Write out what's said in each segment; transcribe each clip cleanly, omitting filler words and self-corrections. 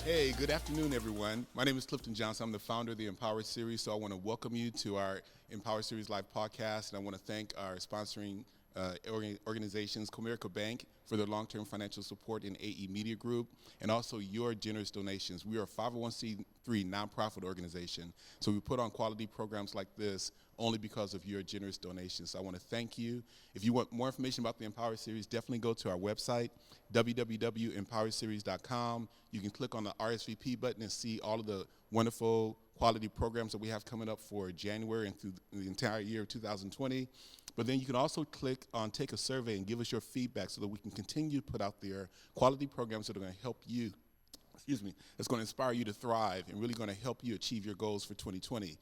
Hey, good afternoon, everyone. My name is Clifton Johnson. I'm the founder of the Empower Series, so I want to welcome you to our Empower Series Live podcast, and I want to thank our sponsoring organizations, Comerica Bank, for their long-term financial support in AE Media Group, and also your generous donations. We are a 501c3 nonprofit organization, so we put on quality programs like this only because of your generous donations. So I want to thank you. If you want more information about the Empower Series, definitely go to our website, www.empowerseries.com. You can click on the RSVP button and see all of the wonderful quality programs that we have coming up for January and through the entire year of 2020. But then you can also click on Take a Survey and give us your feedback so that we can continue to put out there quality programs that are going to help you, that's going to inspire you to thrive and really going to help you achieve your goals for 2020.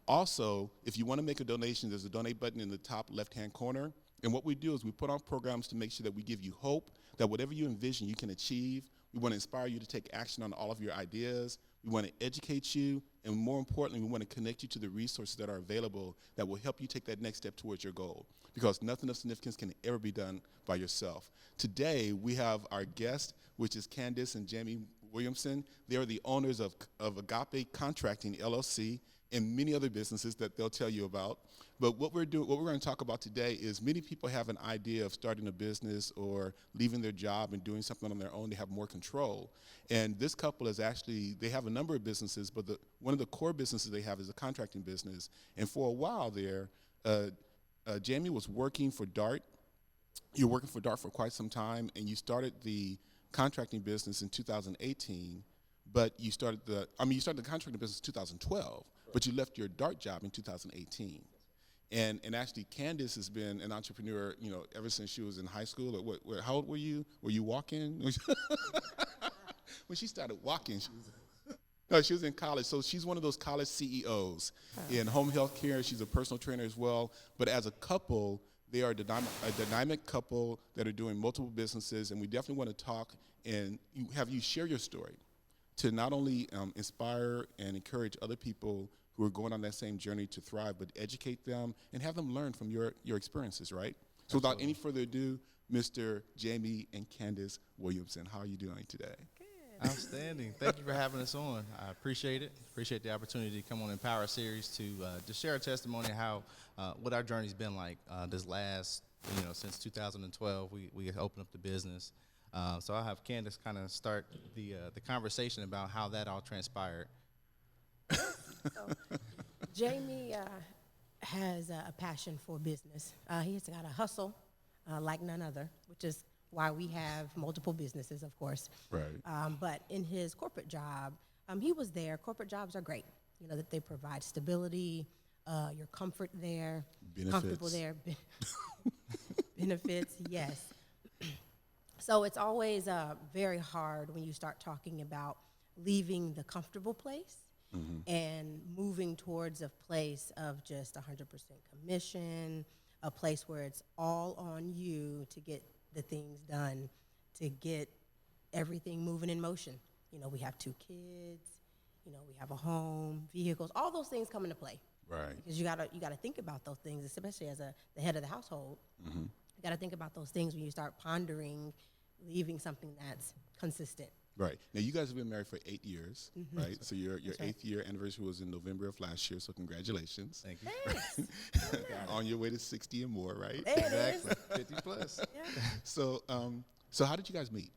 Also, if you want to make a donation, there's a donate button in the top left-hand corner. And what we do is we put on programs to make sure that we give you hope, that whatever you envision, you can achieve. We want to inspire you to take action on all of your ideas. We want to educate you, and more importantly, we want to connect you to the resources that are available that will help you take that next step towards your goal, because nothing of significance can ever be done by yourself. Today, we have our guest, which is Candace and Jamie Williamson. They are the owners of GAPE Contracting, LLC, and many other businesses that they'll tell you about. But what we're going to talk about today is many people have an idea of starting a business or leaving their job and doing something on their own. They have more control. And this couple is actually, they have a number of businesses, but one of the core businesses they have is a contracting business. And for a while there, Jamie was working for DART. You were working for DART for quite some time, and you started the contracting business in 2018. But you started the contracting business in 2012, but you left your DART job in 2018. And actually, Candace has been an entrepreneur, ever since she was in high school. Or how old were you? Were you walking? When she started walking, she was in college. So she's one of those college CEOs in home health care. She's a personal trainer as well. But as a couple, they are a dynamic couple that are doing multiple businesses. And we definitely want to talk and have you share your story to not only inspire and encourage other people who are going on that same journey to thrive, but educate them and have them learn from your experiences, right? So without any further ado, Mr. Jamie and Candace Williamson, how are you doing today? Good. Outstanding. Thank you for having us on. I appreciate it. Appreciate the opportunity to come on Empower Series to share a testimony of how what our journey's been like this last, since 2012. We opened up the business. So I'll have Candace kind of start the conversation about how that all transpired. So, Jamie has a passion for business. He's got a hustle like none other, which is why we have multiple businesses, of course. Right. But in his corporate job, he was there. Corporate jobs are great, that they provide stability, your comfort there, Benefits. Comfortable there, benefits, yes. So it's always very hard when you start talking about leaving the comfortable place and moving towards a place of just 100% commission, a place where it's all on you to get the things done, to get everything moving in motion. We have 2 kids, we have a home, vehicles, all those things come into play. Right. Because you gotta think about those things, especially as the head of the household. You gotta think about those things when you start pondering leaving something that's consistent. Right. Now, you guys have been married for 8 years, right? So your 8th year anniversary was in November of last year, so congratulations. Thank you. Thanks. On your way to 60 and more, right? There it is. Exactly. 50 plus. Yeah. So how did you guys meet?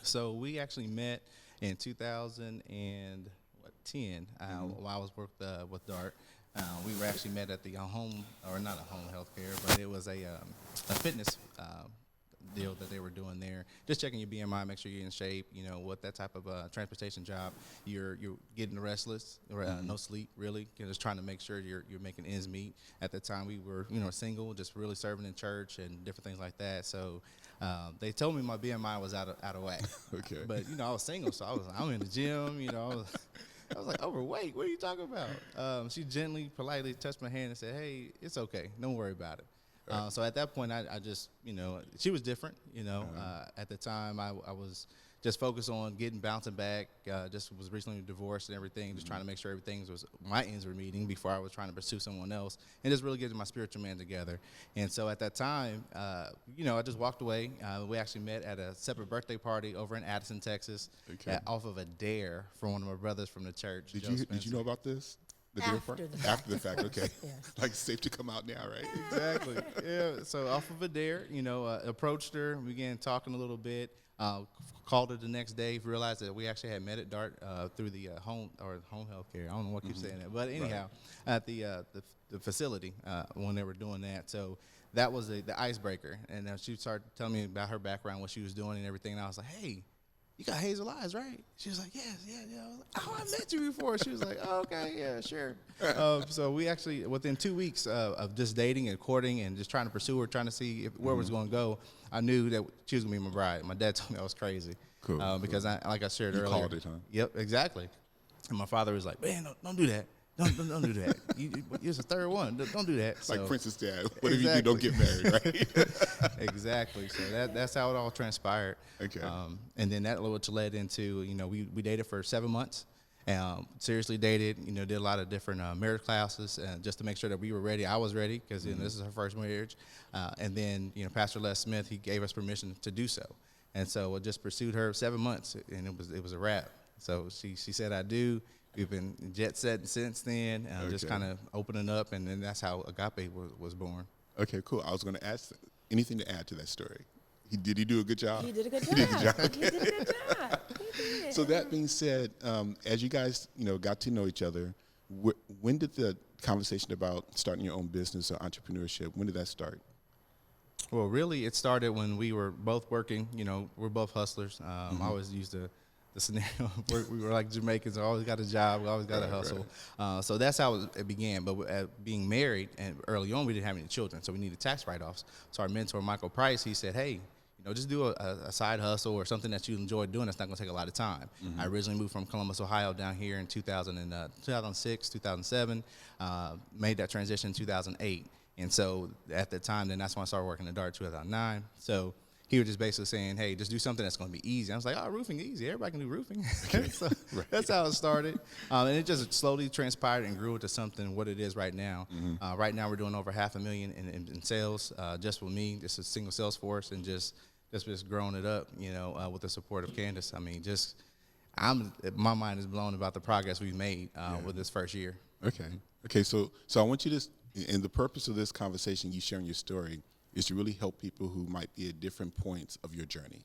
So we actually met in 2010 while I was with DART. We were actually met at the not a home health care, but it was a fitness deal that they were doing there. Just checking your BMI, make sure you're in shape. What that type of transportation job, you're getting restless or no sleep, really. Just trying to make sure you're making ends meet. At the time, we were single, just really serving in church and different things like that. So they told me my BMI was out of whack. Okay. But I was single, so I'm in the gym. I was like, overweight. What are you talking about? She gently, politely touched my hand and said, "Hey, it's okay. Don't worry about it." So at that point, I just, she was different. At the time, I was just focus on bouncing back. Just was recently divorced and everything, just trying to make sure my ends were meeting before I was trying to pursue someone else, and just really getting my spiritual man together. And so at that time, I just walked away. We actually met at a separate birthday party over in Addison, Texas, off of a dare from one of my brothers from the church. Did you know about this? After the fact, okay. Yes. Like, it's safe to come out now, right? Exactly. Yeah. So off of a dare, approached her, began talking a little bit, called her the next day, realized that we actually had met at DART through the home health care. I don't know what keeps saying that, but anyhow, at the facility when they were doing that. So that was the icebreaker, and she started telling me about her background, what she was doing, and everything. And I was like, hey, you got hazel eyes, right? She was like, yes, yeah. I was like, oh, I met you before. She was like, oh, okay, yeah, sure. So we actually, within 2 weeks of just dating and courting and just trying to pursue her, trying to see where it was going to go, I knew that she was going to be my bride. My dad told me I was crazy. Cool. Because like I shared earlier. You called it, huh? Yep, exactly. And my father was like, man, don't do that. Don't do that. You're the third one. Don't do that. It's like Prince's dad. Whatever you do, don't get married, right? Exactly. So that's how it all transpired. Okay. And then that which led into, we dated for 7 months. Seriously dated, did a lot of different marriage classes just to make sure that we were ready. I was ready because this is her first marriage. And then, Pastor Les Smith, he gave us permission to do so. And so I just pursued her 7 months, and it was a wrap. So she said, I do. We've been jet setting since then, just kind of opening up, and then that's how Agape was born. Okay, cool. I was going to ask, anything to add to that story? Did he do a good job? He did a good job. He did a job. He did a good job. He did. So that being said, as you guys, got to know each other, when did the conversation about starting your own business or entrepreneurship, when did that start? Well, really, it started when we were both working. We're both hustlers. I always used the scenario where we were like Jamaicans, always got a job, we always got to hustle. Right. So that's how it began. But being married, and early on, we didn't have any children, so we needed tax write-offs. So our mentor, Michael Price, he said, hey, just do a side hustle or something that you enjoy doing that's not going to take a lot of time. I originally moved from Columbus, Ohio, down here in 2006, 2007, made that transition in 2008. And so at the time, then that's when I started working at DART 2009. So he was just basically saying, hey, just do something that's going to be easy. I was like, oh, roofing easy. Everybody can do roofing. So that's how it started. And it just slowly transpired and grew into something what it is right now. Right now we're doing over $500,000 in sales just with me, just a single sales force, and just growing it up, with the support of Candace. I mean, my mind is blown about the progress we've made with this first year. Okay. So I want you to, and the purpose of this conversation, you sharing your story, is to really help people who might be at different points of your journey.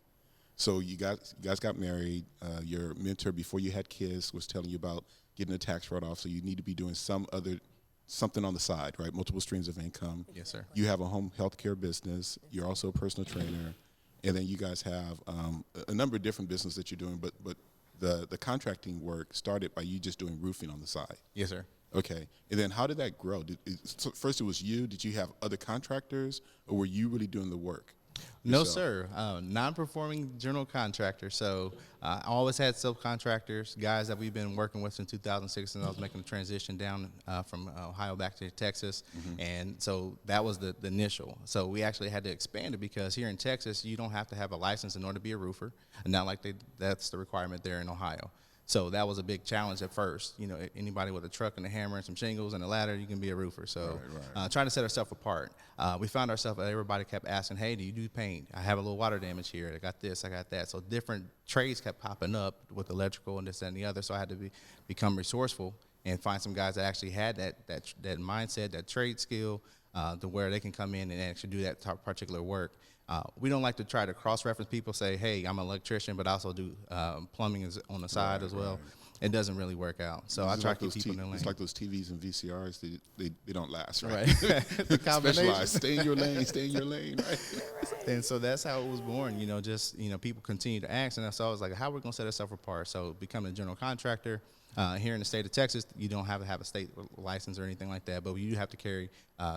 So you guys got married. Your mentor, before you had kids, was telling you about getting a tax write-off. So you need to be doing something on the side, right? Multiple streams of income. Yes, sir. You have a home health care business. You're also a personal trainer. And then you guys have a number of different businesses that you're doing. But the contracting work started by you just doing roofing on the side. Yes, sir. Okay. And then how did that grow? So first it was you. Did you have other contractors, or were you really doing the work yourself? No, sir. Non-performing general contractor. So I always had subcontractors, guys that we've been working with since 2006, and I was making the transition down from Ohio back to Texas. And so that was the initial. So we actually had to expand it because here in Texas, you don't have to have a license in order to be a roofer. And not like that's the requirement there in Ohio. So that was a big challenge at first. Anybody with a truck and a hammer and some shingles and a ladder, you can be a roofer. So trying to set ourselves apart. We found ourselves, everybody kept asking, hey, do you do paint? I have a little water damage here. I got this, I got that. So different trades kept popping up with electrical and this, that, and the other. So I had to become resourceful and find some guys that actually had that mindset, that trade skill, to where they can come in and actually do that particular work. We don't like to try to cross-reference people, say, hey, I'm an electrician, but I also do plumbing on the side as well. It doesn't really work out. So I try to keep people in the lane. It's like those TVs and VCRs, they don't last, right? The specialized, stay in your lane, right? And so that's how it was born, people continue to ask, and so I was like, how are we going to set ourselves apart? So becoming a general contractor, Here in the state of Texas, you don't have to have a state license or anything like that, but you do have to carry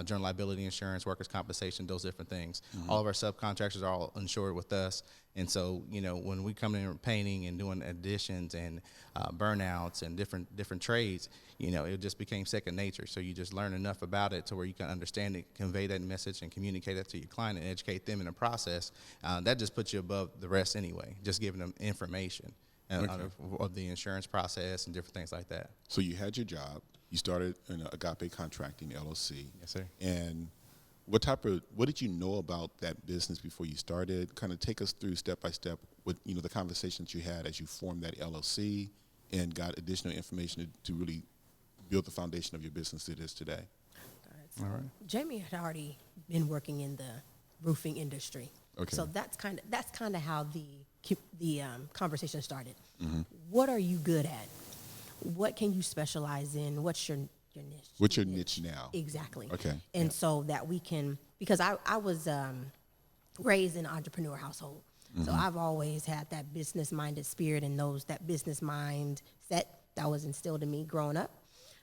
general liability insurance, workers' compensation, those different things. All of our subcontractors are all insured with us. And so, when we come in painting and doing additions and burnouts and different trades, it just became second nature. So you just learn enough about it to where you can understand it, convey that message, and communicate that to your client and educate them in the process. That just puts you above the rest anyway, just giving them information of the insurance process and different things like that. So you had your job. You started in Agape Contracting, LLC. Yes, sir. And what did you know about that business before you started? Kind of take us through step by step with, the conversations you had as you formed that LLC and got additional information to really build the foundation of your business it is today. All right. Jamie had already been working in the roofing industry. Okay. So that's kind of how the conversation started. Mm-hmm. What are you good at? What can you specialize in? What's your niche? What's your niche now? Exactly. Okay. And so that we can, because I was raised in an entrepreneur household. Mm-hmm. So I've always had that business-minded spirit and that business mindset that was instilled in me growing up.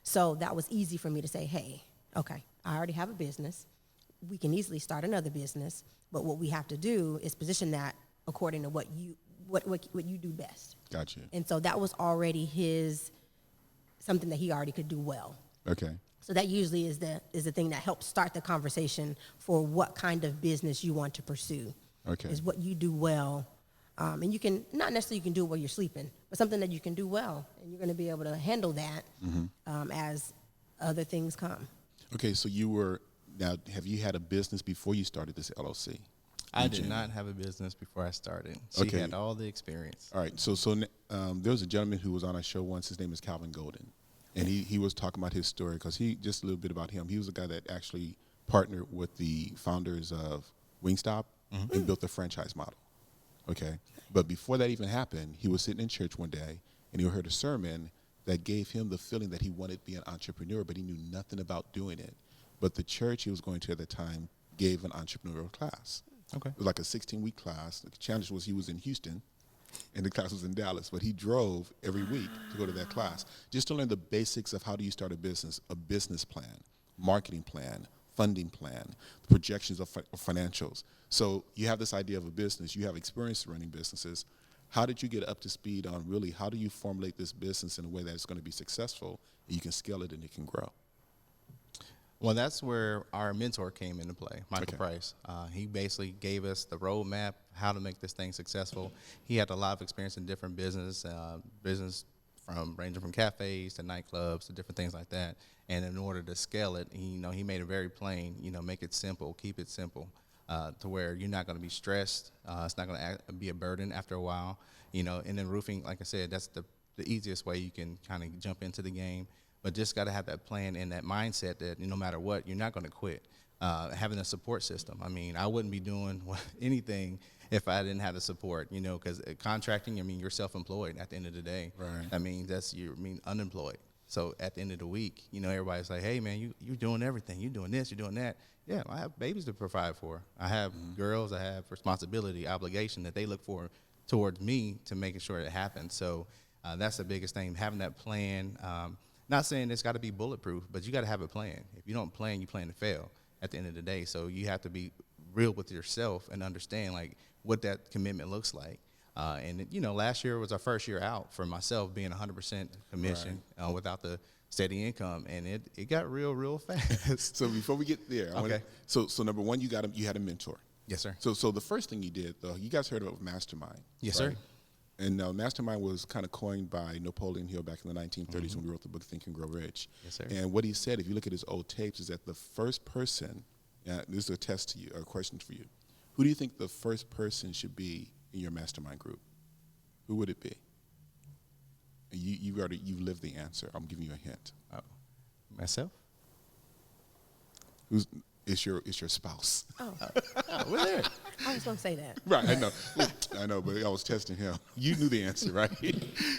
So that was easy for me to say, hey, okay, I already have a business. We can easily start another business, but what we have to do is position that according to what you do best. Gotcha. And so that was already something that he already could do well. Okay. So that usually is the thing that helps start the conversation for what kind of business you want to pursue. Okay. Is what you do well. And you can, not necessarily you can do it while you're sleeping, but something that you can do well. And you're going to be able to handle that as other things come. Okay, so have you had a business before you started this LLC? I did not have a business before I started. She had all the experience. All right, so there was a gentleman who was on our show once. His name is Calvin Golden. And he was talking about his story because just a little bit about him. He was a guy that actually partnered with the founders of Wingstop and built the franchise model. Okay, but before that even happened, he was sitting in church one day and he heard a sermon that gave him the feeling that he wanted to be an entrepreneur, but he knew nothing about doing it. But the church he was going to at the time gave an entrepreneurial class. Okay. It was like a 16-week class. The challenge was he was in Houston and the class was in Dallas, but he drove every week to go to that class just to learn the basics of how do you start a business plan, marketing plan, funding plan, the projections of financials. So you have this idea of a business. You have experience running businesses. How did you get up to speed on really how do you formulate this business in a way that it's going to be successful and you can scale it and it can grow? Well, that's where our mentor came into play, Michael Price. He basically gave us the roadmap, how to make this thing successful. He had a lot of experience in different business ranging from cafes to nightclubs to different things like that. And in order to scale it, he made it very plain, make it simple, keep it simple, to where you're not going to be stressed. It's not going to be a burden after a while, and then roofing, like I said, that's the easiest way you can kind of jump into the game. But just got to have that plan and that mindset that no matter what, you're not going to quit. Having a support system. I mean, I wouldn't be doing anything if I didn't have the support, because contracting, you're self-employed at the end of the day. Right. I mean, unemployed. So at the end of the week, everybody's like, hey, man, you're doing everything. You're doing this, you're doing that. Yeah, I have babies to provide for. I have girls, I have responsibility, obligation that they look for towards me to making sure it happens. So that's the biggest thing, having that plan. Not saying it's got to be bulletproof, but you got to have a plan. If you don't plan, you plan to fail at the end of the day. So you have to be real with yourself and understand what that commitment looks like. And last year was our first year out for myself being 100% commission without the steady income, and it got real fast. So before we get there, so number one, you had a mentor. Yes, sir. So the first thing you did, though, you guys heard of Mastermind. Yes, right? sir. And Mastermind was kind of coined by Napoleon Hill back in the 1930s when he wrote the book Think and Grow Rich. Yes, sir. And what he said, if you look at his old tapes, is that the first person, this is a test to you, or a question for you. Who do you think the first person should be in your mastermind group? Who would it be? And you've lived the answer. I'm giving you a hint. Myself? It's your spouse. Oh, We're there. I was going to say that. Right, I know, but I was testing him. You knew the answer, right?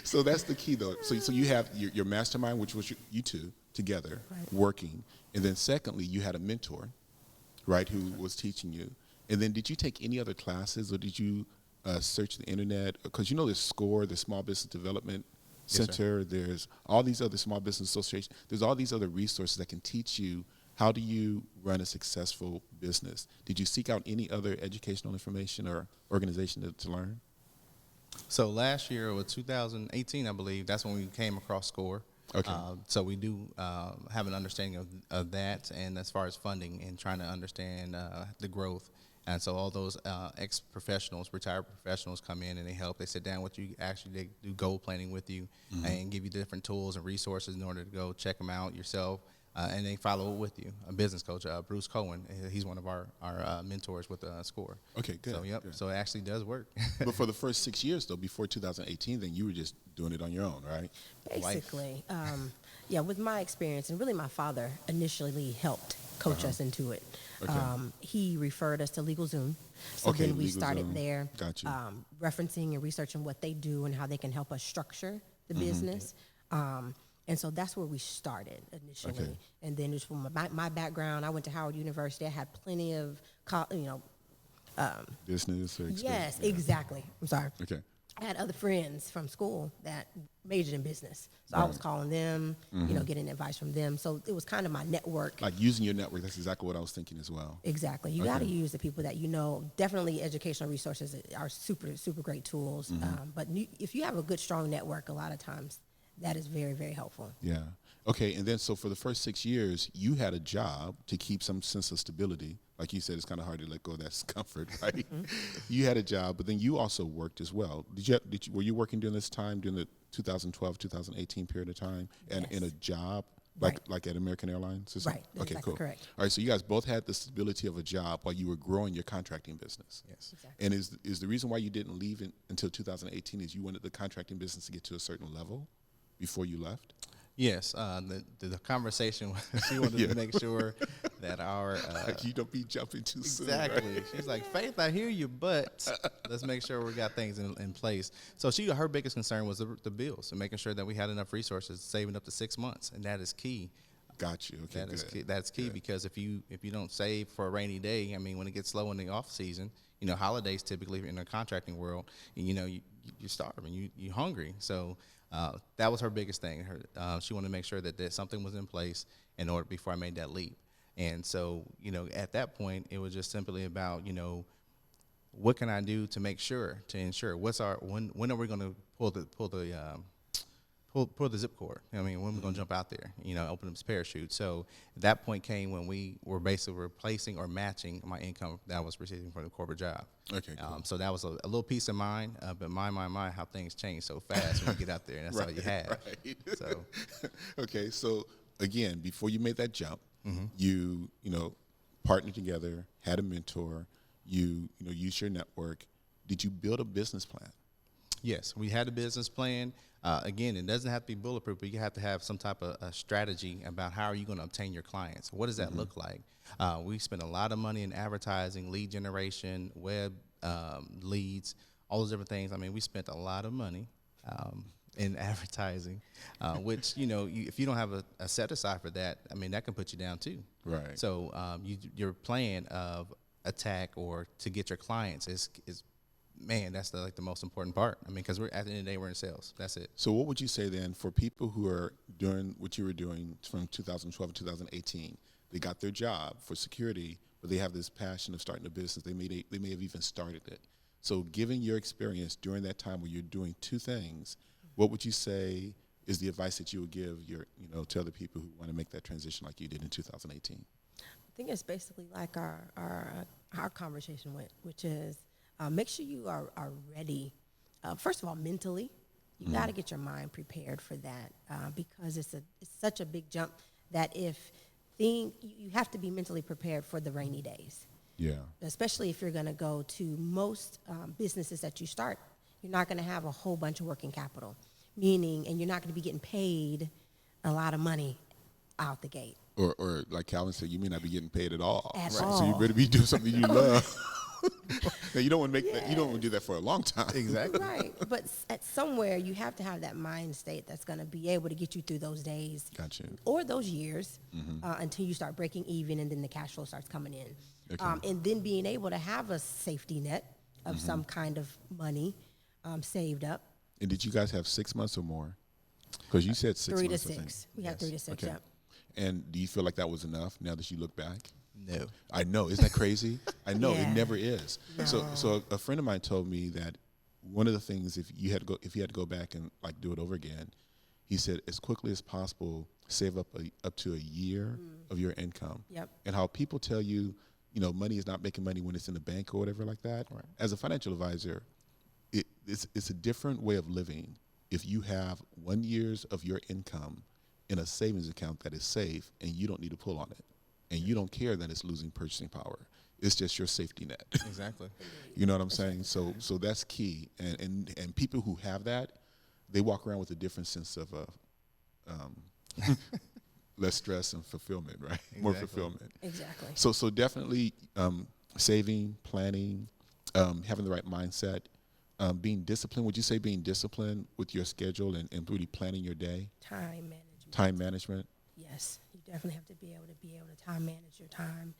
So that's the key, though. So you have your mastermind, which was you two together working, and then secondly, you had a mentor, right, who was teaching you. And then did you take any other classes, or did you search the internet? Because there's SCORE, the Small Business Development Yes, Center. There's all these other small business associations. There's all these other resources that can teach you how do you run a successful business. Did you seek out any other educational information or organization to learn? So last year, or 2018, I believe, that's when we came across SCORE. Okay. So we do have an understanding of that, and as far as funding and trying to understand the growth. And so all those ex-professionals, retired professionals come in and they help. They sit down with you, actually they do goal planning with you and give you different tools and resources in order to go check them out yourself. And they follow with you. A business coach, Bruce Cohen, he's one of our mentors with SCORE. Okay, good. So, yep, good. so it actually does work. But for the first 6 years, though, before 2018, then you were just doing it on your own, right? Basically, yeah, with my experience, and really my father initially helped coach us into it. Okay. He referred us to LegalZoom. So Okay, then we started LegalZoom. there, Got you. referencing and researching what they do and how they can help us structure the Mm-hmm. business. And so that's where we started initially. Okay. And then just from my background, I went to Howard University. I had plenty of, Business or experience? yes, Yeah. exactly. I'm sorry. Okay. I had other friends from school that majored in business. So I was Right. calling them, getting advice from them. So it was kind of my network. Like using your network, that's exactly what I was thinking as well. Exactly. You got to use the people that you know. Definitely educational resources are super, super great tools. But if you have a good, strong network, a lot of times that is very, very helpful. Yeah. Okay, and then so for the first 6 years, you had a job to keep some sense of stability. Like you said, it's kind of hard to let go of that comfort, right? You had a job, but then you also worked as well. Were you working during this time, during the 2012, 2018 period of time, and Yes. in a job Right. like at American Airlines? Or something? Right, that's Okay, exactly cool. correct. All right, so you guys both had the stability of a job while you were growing your contracting business. Yes. Exactly. And is the reason why you didn't leave until 2018 is you wanted the contracting business to get to a certain level before you left? Yes, the conversation, she wanted Yeah. to make sure that our Like you don't be jumping too soon. Right? exactly. She's like, Faith, I hear you, but let's make sure we got things in place. So her biggest concern was the bills and making sure that we had enough resources, saving up to 6 months, and that is key. Got you. Okay, That is good. key. That's key because if you don't save for a rainy day, I mean, when it gets slow in the off season, holidays typically in the contracting world, you're starving, you're hungry. So that was her biggest thing. She wanted to make sure that something was in place in order before I made that leap. And so, at that point, it was just simply about, what can I do to ensure when are we going to pull the zip cord? I mean, when we're going to jump out there, open up this parachute. So that point came when we were basically replacing or matching my income that I was receiving from the corporate job. Okay, cool. So that was a little peace of mind, but my, how things change so fast when you get out there, and that's all you have. Right. So Okay, so again, before you made that jump, you partnered together, had a mentor, you used your network. Did you build a business plan? yes, we had a business plan. Again, it doesn't have to be bulletproof, but you have to have some type of a strategy about how are you going to obtain your clients. What does that look like? We spent a lot of money in advertising, lead generation, web leads, all those different things. I mean, we spent a lot of money in advertising, which, if you don't have a set aside for that, I mean, that can put you down too. Right. So your plan of attack or to get your clients is man, that's the most important part. I mean, because we're at the end of the day, we're in sales. That's it. So what would you say then for people who are doing what you were doing from 2012 to 2018? They got their job for security, but they have this passion of starting a business. They may have even started it. So given your experience during that time where you're doing two things, what would you say is the advice that you would give to other people who want to make that transition like you did in 2018? I think it's basically like our conversation went, which is make sure you are ready. First of all, mentally, you got to get your mind prepared for that because it's such a big jump that you have to be mentally prepared for the rainy days. Yeah. Especially if you're going to go to most businesses that you start, you're not going to have a whole bunch of working capital, and you're not going to be getting paid a lot of money out the gate. Or like Calvin said, you may not be getting paid at all. At So all. you better be doing something you love. Now, you don't want to make that. You don't want to do that for a long time. Exactly. Right, but at somewhere you have to have that mind state that's going to be able to get you through those days Gotcha. or those years until you start breaking even and then the cash flow starts coming in. Okay. And then being able to have a safety net of some kind of money saved up. And did you guys have 6 months or more? Because you said 6 3 to months, I think. 6. We have 3 to 6. Okay. Yep. And do you feel like that was enough now that you look back? No. I know. Isn't that crazy? I know. Yeah. It never is. No. So a friend of mine told me that one of the things, if you had to go back and like do it over again, he said as quickly as possible, save up to a year of your income. Yep. And how people tell you, money is not making money when it's in the bank or whatever like that. Right. As a financial advisor, it's a different way of living if you have 1 year of your income in a savings account that is safe and you don't need to pull on it. And you don't care that it's losing purchasing power. It's just your safety net. Exactly. You know what I'm saying? So that's key. And people who have that, they walk around with a different sense of less stress and fulfillment, right? Exactly. More fulfillment. Exactly. So definitely saving, planning, having the right mindset, being disciplined. Would you say being disciplined with your schedule and really planning your day? Time management. Time management. Yes, you definitely have to be able to time manage your time.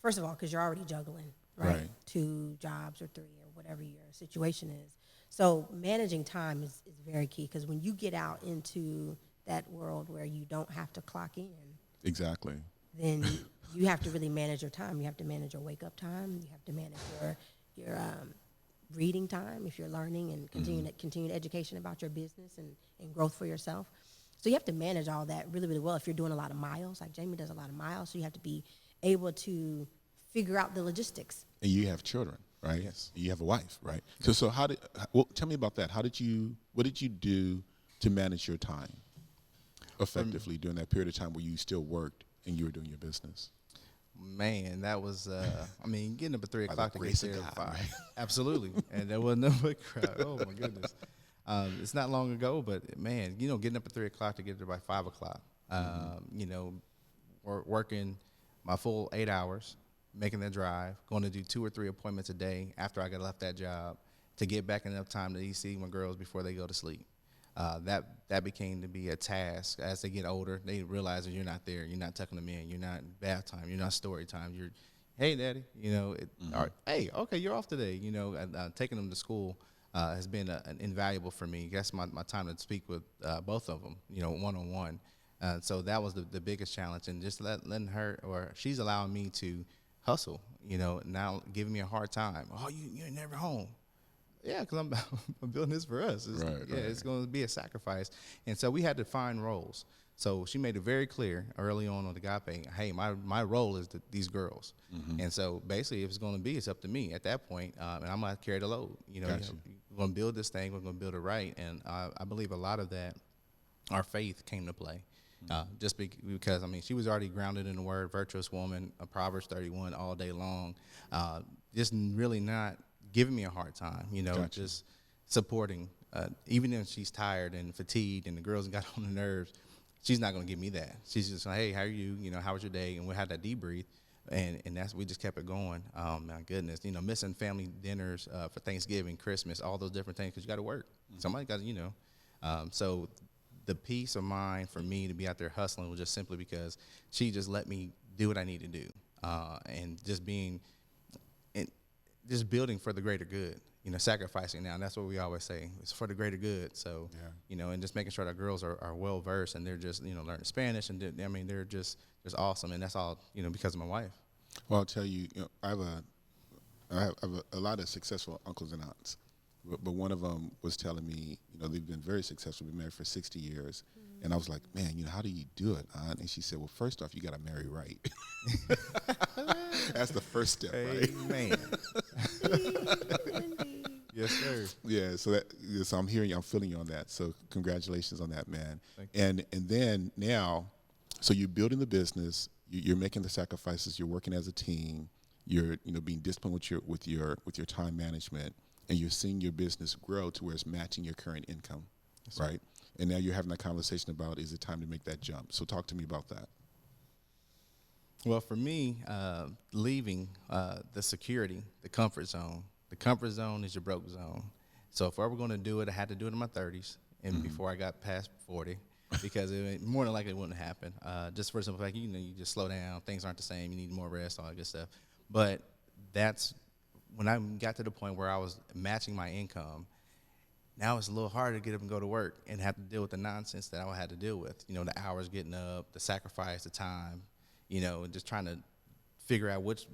First of all, because you're already juggling, right? 2 jobs or 3 or whatever your situation is. So managing time is very key, because when you get out into that world where you don't have to clock in, Exactly. then you have to really manage your time. You have to manage your wake up time. You have to manage your reading time if you're learning and continuing education about your business and growth for yourself. So you have to manage all that really, really well. If you're doing a lot of miles, like Jamie does a lot of miles, so you have to be able to figure out the logistics. And you have children, right? Yes. You have a wife, right? So tell me about that. What did you do to manage your time effectively during that period of time where you still worked and you were doing your business? Man, that was, getting up at 3 By the o'clock to get grace of there. God, 5. right? Absolutely. And there was no but crowd. Oh, my goodness. It's not long ago, but, man, getting up at 3 o'clock to get there by 5 o'clock, working my full 8 hours, making that drive, going to do 2 or 3 appointments a day after I got left that job to get back enough time to see my girls before they go to sleep. That became to be a task. As they get older, they realize that you're not there. You're not tucking them in. You're not bath time. You're not story time. You're, hey, daddy, or, hey, okay, you're off today. Taking them to school has been an invaluable for me. That's my time to speak with both of them, one-on-one. So that was the biggest challenge, and just letting her, or she's allowing me to hustle, now giving me a hard time. Oh, you're never home. Yeah, because I'm building this for us. It's going to be a sacrifice. And so we had to find roles. So she made it very clear early on the GAPE, hey, my role is these girls. Mm-hmm. And so basically if it's going to be, it's up to me at that point, and I'm going to carry the load. We're going to build this thing. We're going to build it right. And I believe a lot of that, our faith came to play. Just because, she was already grounded in the word, virtuous woman, Proverbs 31 all day long, just really not giving me a hard time, just supporting. Even if she's tired and fatigued and the girls got on the nerves, she's not going to give me that. She's just like, hey, how are you? How was your day? And we had that debrief, and we just kept it going. Oh, my goodness. Missing family dinners for Thanksgiving, Christmas, all those different things, because you got to work. Mm-hmm. Somebody got to, so the peace of mind for me to be out there hustling was just simply because she just let me do what I need to do, and just just building for the greater good, sacrificing now. And that's what we always say. It's for the greater good. So, and just making sure that girls are well versed and they're just, learning Spanish, and they're just awesome. And that's all, because of my wife. Well, I'll tell you, I have a lot of successful uncles and aunts, but one of them was telling me, they've been very successful, been married for 60 years. Mm-hmm. And I was like, man, how do you do it, aunt? And she said, well, first off, you got to marry right. That's the first step, right? Amen. Yes, sir. Yeah, so I'm hearing you, I'm feeling you on that. So congratulations on that, man. Thank you. And then now, so you're building the business, you're making the sacrifices, you're working as a team, you're being disciplined with your time management, and you're seeing your business grow to where it's matching your current income, yes, right? And now you're having that conversation about, is it time to make that jump? So talk to me about that. Well, for me, leaving the security, the comfort zone. The comfort zone is your broke zone. So if I were going to do it, I had to do it in my 30s and mm-hmm. before I got past 40, because more than likely it wouldn't happen. Just for simple fact, you just slow down. Things aren't the same. You need more rest, all that good stuff. But that's when I got to the point where I was matching my income. Now it's a little harder to get up and go to work and have to deal with the nonsense that I had to deal with. You know, the hours getting up, the sacrifice, the time, you know, and just trying to figure out which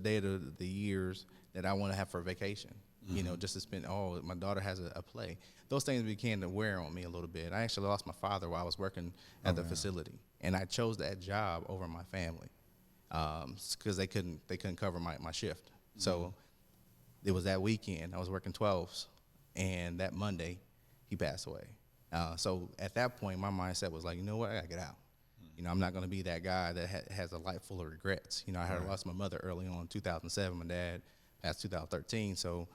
day of the years that I want to have for vacation. You know, just to spend, my daughter has a play. Those things began to wear on me a little bit. I actually lost my father while I was working at the facility, and I chose that job over my family because they couldn't cover my shift. So it was that weekend. I was working 12s, and that Monday, he passed away. So at that point, my mindset was like, you know what, I got to get out. You know, I'm not going to be that guy that has a life full of regrets. You know, I had lost my mother early on in 2007. My dad passed 2013, so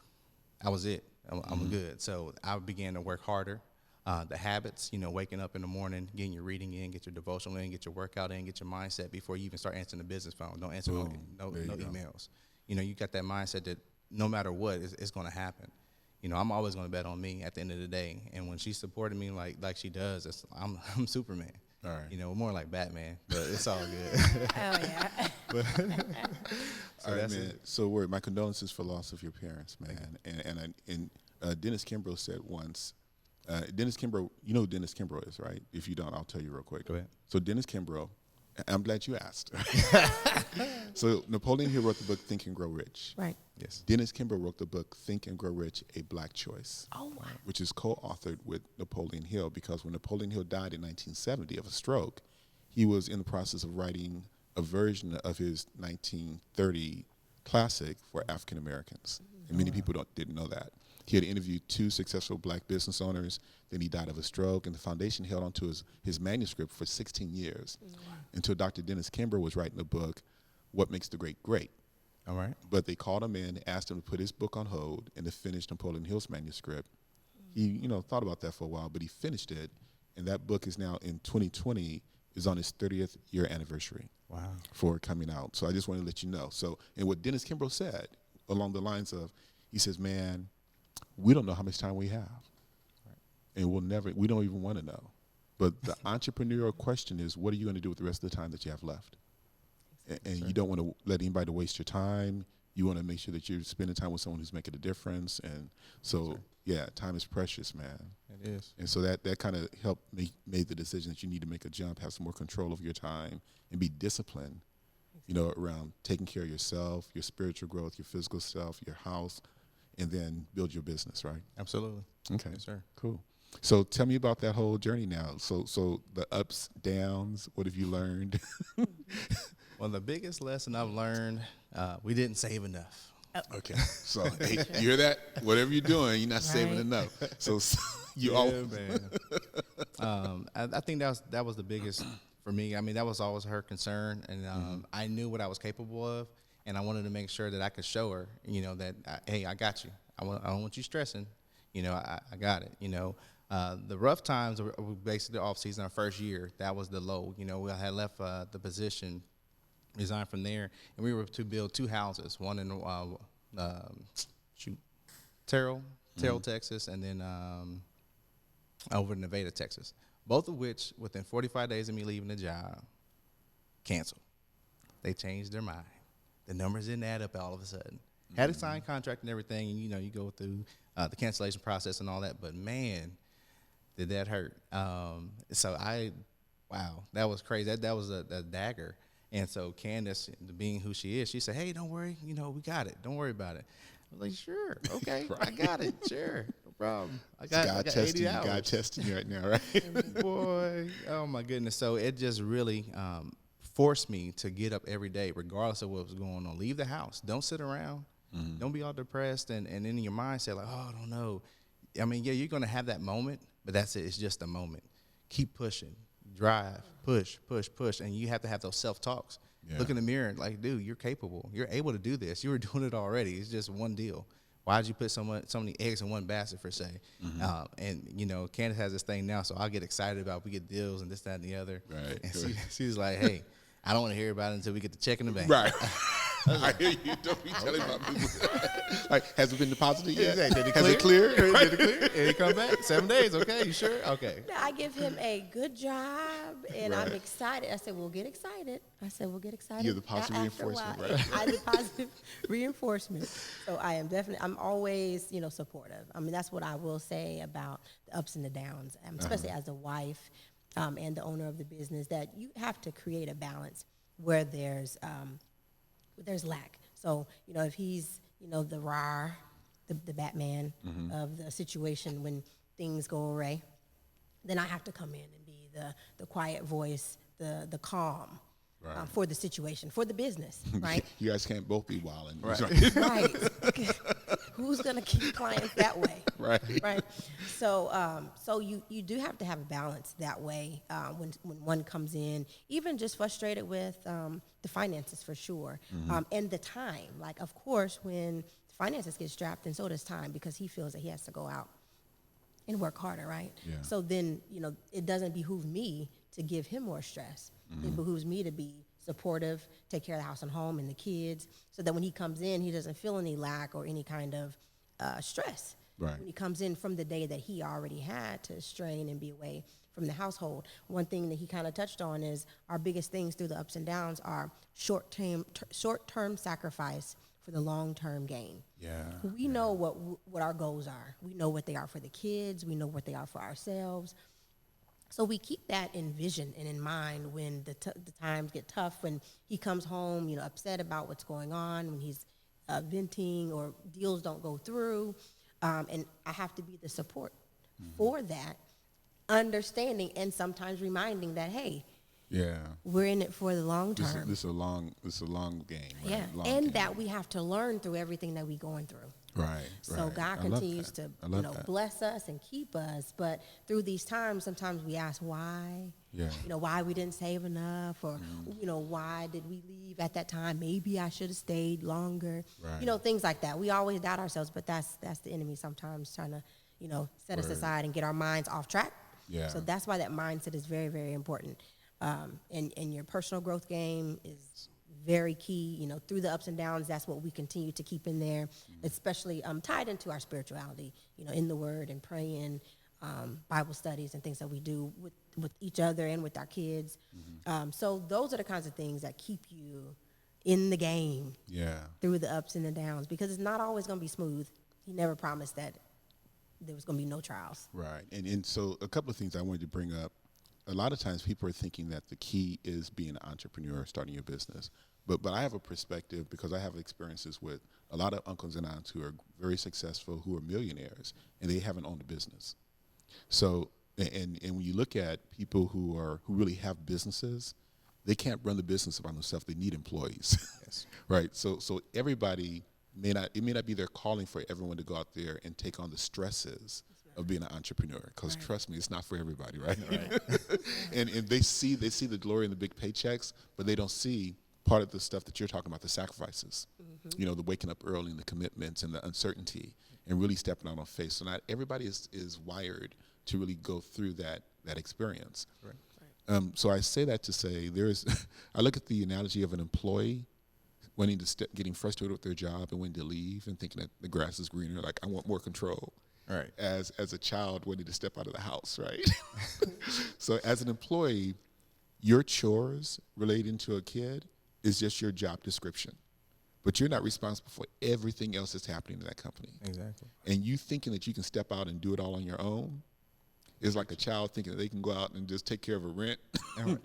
I was it. I'm good. So I began to work harder. The habits, you know, waking up in the morning, getting your reading in, get your devotional in, get your workout in, get your mindset before you even start answering the business phone. Don't answer no emails. You know, you got that mindset that no matter what, it's going to happen. You know, I'm always going to bet on me at the end of the day. And when she supported me like she does, I'm Superman. All right. You know, more like Batman, but it's all good. Oh, yeah. All right, man. So, my condolences for the loss of your parents, man. And Dennis Kimbrough said once, Dennis Kimbrough, you know who Dennis Kimbrough is, right? If you don't, I'll tell you real quick. Go ahead. So Dennis Kimbrough, I'm glad you asked. So Napoleon Hill wrote the book Think and Grow Rich. Right. Yes. Dennis Kimbrough wrote the book Think and Grow Rich, A Black Choice. Oh, wow. Which is co-authored with Napoleon Hill, because when Napoleon Hill died in 1970 of a stroke, he was in the process of writing a version of his 1930 classic for African Americans. And many people didn't know that. He had interviewed 2 successful black business owners. Then he died of a stroke, and the foundation held onto his manuscript for 16 years until Dr. Dennis Kimbrough was writing the book, What Makes the Great Great. All right. But they called him in, asked him to put his book on hold and to finish Napoleon Hill's manuscript. He, thought about that for a while, but he finished it, and that book is now in 2020 is on its 30th year anniversary. Wow. For coming out. So I just want to let you know. So, and what Dennis Kimbrough said along the lines of, he says, man, we don't know how much time we have. Right. And we don't even want to know. But the entrepreneurial question is, what are you going to do with the rest of the time that you have left? And you don't want to let anybody waste your time. You want to make sure that you're spending time with someone who's making a difference. And so, time is precious, man. It is. And so that kind of helped made the decision that you need to make a jump, have some more control of your time, and be disciplined, around taking care of yourself, your spiritual growth, your physical self, your house, and then build your business, right? Absolutely. Okay. Yes, sir. Cool. So tell me about that whole journey now. So the ups, downs, what have you learned? Well, the biggest lesson I've learned, we didn't save enough. Okay. So hey, you hear that? Whatever you're doing, you're not saving enough. So you all. Man. I think that was the biggest for me. I mean, that was always her concern, and I knew what I was capable of, and I wanted to make sure that I could show her, that hey, I got you. I don't want you stressing. I got it. The rough times were basically off season. Our first year, that was the low. We had left the position, resigned from there, and we were to build 2 houses, one in Terrell, Texas, and then over in Nevada, Texas. Both of which, within 45 days of me leaving the job, canceled. They changed their mind. The numbers didn't add up all of a sudden. Had a signed contract and everything, and you go through the cancellation process and all that, but man, did that hurt. So that was crazy. That was a dagger. And so Candace, being who she is, she said, hey, don't worry, we got it. Don't worry about it. I was like, sure, okay, right. I got it, sure, no problem. I got 80 hours. God testing you right now, right? Boy, oh my goodness. So it just really forced me to get up every day, regardless of what was going on. Leave the house. Don't sit around. Mm-hmm. Don't be all depressed and in your mindset like, oh, I don't know. I mean, you're going to have that moment, but that's it. It's just a moment. Keep pushing. Drive, push, and you have to have those self-talks. Yeah. Look in the mirror and like, dude, you're capable. You're able to do this. You were doing it already. It's just one deal. Why did you put so many eggs in one basket, per se? Mm-hmm. And, Candace has this thing now, so I'll get excited about we get deals and this, that, and the other. Right. And she's like, hey, I don't want to hear about it until we get the check in the bank. Right. I hear you. Don't be telling about business. Like, has it been deposited yet? Did it Has it cleared? Did it clear? Did he come back? 7 days. Okay, you sure? Okay. I give him a good job, and I'm Right. excited. I said, we'll get excited. We'll get excited. You're the positive after a reinforcement, while. right? I'm the positive reinforcement. So I'm always, supportive. I mean, that's what I will say about the ups and the downs, especially as a wife and the owner of the business, that you have to create a balance where there's lack. So, if he's, the rar, the Batman of the situation when things go awry, then I have to come in and be the quiet voice, the calm for the situation, for the business, right? You guys can't both be wilding. Right. Right. Who's going to keep clients that way? Right. Right. So, you do have to have a balance that way when one comes in, even just frustrated with the finances for sure, and the time. Like, of course, when finances get strapped, and so does time, because he feels that he has to go out and work harder, right? Yeah. So then, it doesn't behoove me to give him more stress. It behooves me to be supportive, take care of the house and home and the kids, so that when he comes in, he doesn't feel any lack or any kind of stress. Right. When he comes in from the day that he already had to strain and be away from the household. One thing that he kind of touched on is our biggest things through the ups and downs are short-term sacrifice for the long-term gain. Yeah. We know what our goals are. We know what they are for the kids. We know what they are for ourselves. So we keep that in vision and in mind when the times get tough, when he comes home, upset about what's going on, when he's venting or deals don't go through. And I have to be the support for that, understanding and sometimes reminding that, hey, Yeah. we're in it for the long term. This is a long game. Right? Yeah, Long and game. that we have to learn through everything that we're going through. Right. So right. God I love continues that. to, I love that. bless us and keep us. But through these times, sometimes we ask why. Yeah. Why we didn't save enough, or why did we leave at that time? Maybe I should have stayed longer. Right. Things like that. We always doubt ourselves, but that's the enemy sometimes trying to, set us Word. aside and get our minds off track. Yeah. So that's why that mindset is very, very important. And your personal growth game is very key. Through the ups and downs, that's what we continue to keep in there, especially tied into our spirituality, in the Word and praying, Bible studies and things that we do with each other and with our kids. So those are the kinds of things that keep you in the game Yeah. through the ups and the downs, because it's not always going to be smooth. He never promised that there was going to be no trials. Right. And so a couple of things I wanted to bring up. A lot of times people are thinking that the key is being an entrepreneur, starting your business. But I have a perspective, because I have experiences with a lot of uncles and aunts who are very successful, who are millionaires, and they haven't owned a business. So, and when you look at people who really have businesses, they can't run the business by themselves. They need employees. Yes. Right. So everybody it may not be their calling for everyone to go out there and take on the stresses of being an entrepreneur, because trust me, it's not for everybody, right? and they see the glory in the big paychecks, but they don't see part of the stuff that you're talking about, the sacrifices, the waking up early and the commitments and the uncertainty and really stepping out on faith. So not everybody is wired to really go through that experience. Right. So I say that to say I look at the analogy of an employee wanting to getting frustrated with their job and wanting to leave and thinking that the grass is greener, like I want more control. Right. As a child wanting to step out of the house, right? So as an employee, your chores relating to a kid is just your job description. But you're not responsible for everything else that's happening in that company. Exactly. And you thinking that you can step out and do it all on your own is like a child thinking that they can go out and just take care of a rent,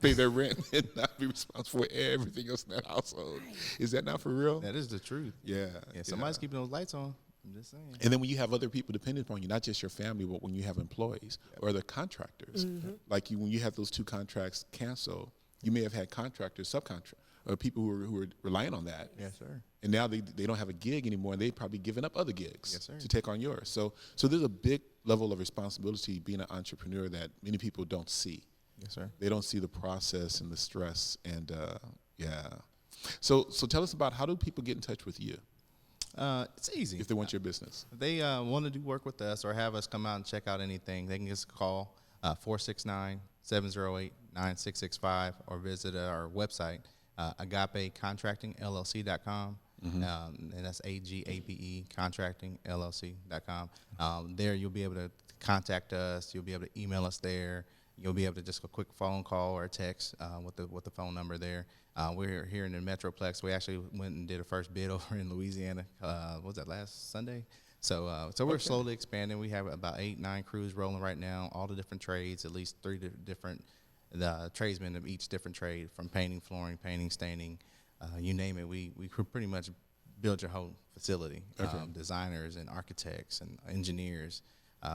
pay their rent, and not be responsible for everything else in that household. Right. Is that not for real? That is the truth. Yeah. Yeah, somebody's keeping those lights on. I'm just saying. And then when you have other people dependent upon you, not just your family, but when you have employees or the contractors, like when you have those two contracts canceled, you may have had contractors, subcontractors, or people who were relying on that. Yes, sir. And now they don't have a gig anymore, and they've probably given up other gigs Yes, sir. to take on yours. So there's a big level of responsibility being an entrepreneur that many people don't see. Yes, sir. They don't see the process and the stress, and So tell us about, how do people get in touch with you It's easy. if they want your business? If they want to do work with us or have us come out and check out anything, they can just call 469-708-9665 or visit our website, Agape Contracting LLC.com. And that's AGAPE Contracting LLC.com. There you'll be able to contact us. You'll be able to email us there. You'll be able to just a quick phone call or a text with the phone number there. We're here in the Metroplex. We actually went and did a first bid over in Louisiana. What was that, last Sunday? So we're slowly expanding. We have about 8-9 crews rolling right now, all the different trades, at least 3 different tradesmen of each different trade, from painting, flooring, painting, staining, you name it. We could pretty much build your whole facility. Designers and architects and engineers.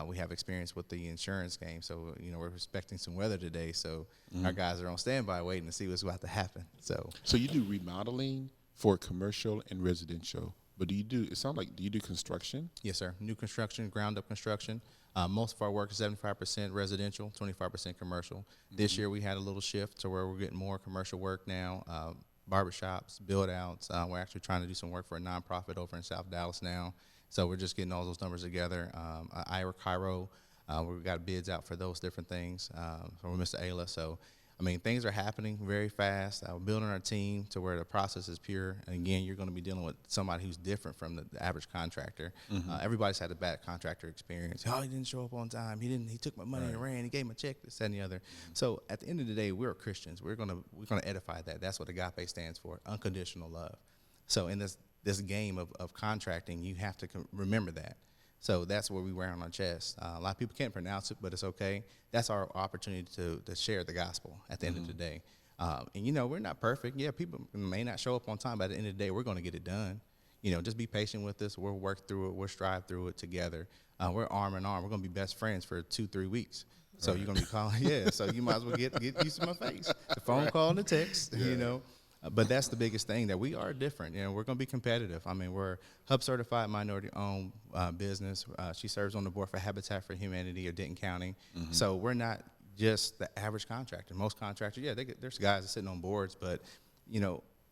We have experience with the insurance game, so we're expecting some weather today. So our guys are on standby, waiting to see what's about to happen. So you do remodeling for commercial and residential, but do you do construction? Yes, sir. New construction, ground up construction. Most of our work is 75% residential, 25% commercial. This year we had a little shift to where we're getting more commercial work now. Barbershops, build outs. We're actually trying to do some work for a nonprofit over in South Dallas now. So we're just getting all those numbers together. Ira Cairo, we've got bids out for those different things from Mr. Ayla. So, things are happening very fast. We're building our team to where the process is pure. And again, you're going to be dealing with somebody who's different from the average contractor. Everybody's had a bad contractor experience. Oh, he didn't show up on time. He took my money and ran. He gave me a check, this, that, and the other. So at the end of the day, we're Christians. We're gonna edify that. That's what agape stands for, unconditional love. So in this game of contracting, you have to remember that. So that's what we wear on our chest. A lot of people can't pronounce it, but it's okay. That's our opportunity to share the gospel at the end of the day. And we're not perfect. Yeah, people may not show up on time, but at the end of the day, we're going to get it done. Just be patient with us. We'll work through it. We'll strive through it together. We're arm in arm. We're going to be best friends for 2-3 weeks. So you're going to be calling, so you might as well get used to my face. The phone call and the text, But that's the biggest thing, that we are different. We're going to be competitive. We're Hub certified, minority-owned business. She serves on the board for Habitat for Humanity of Denton County. So we're not just the average contractor. Most contractors, there's guys that sitting on boards, but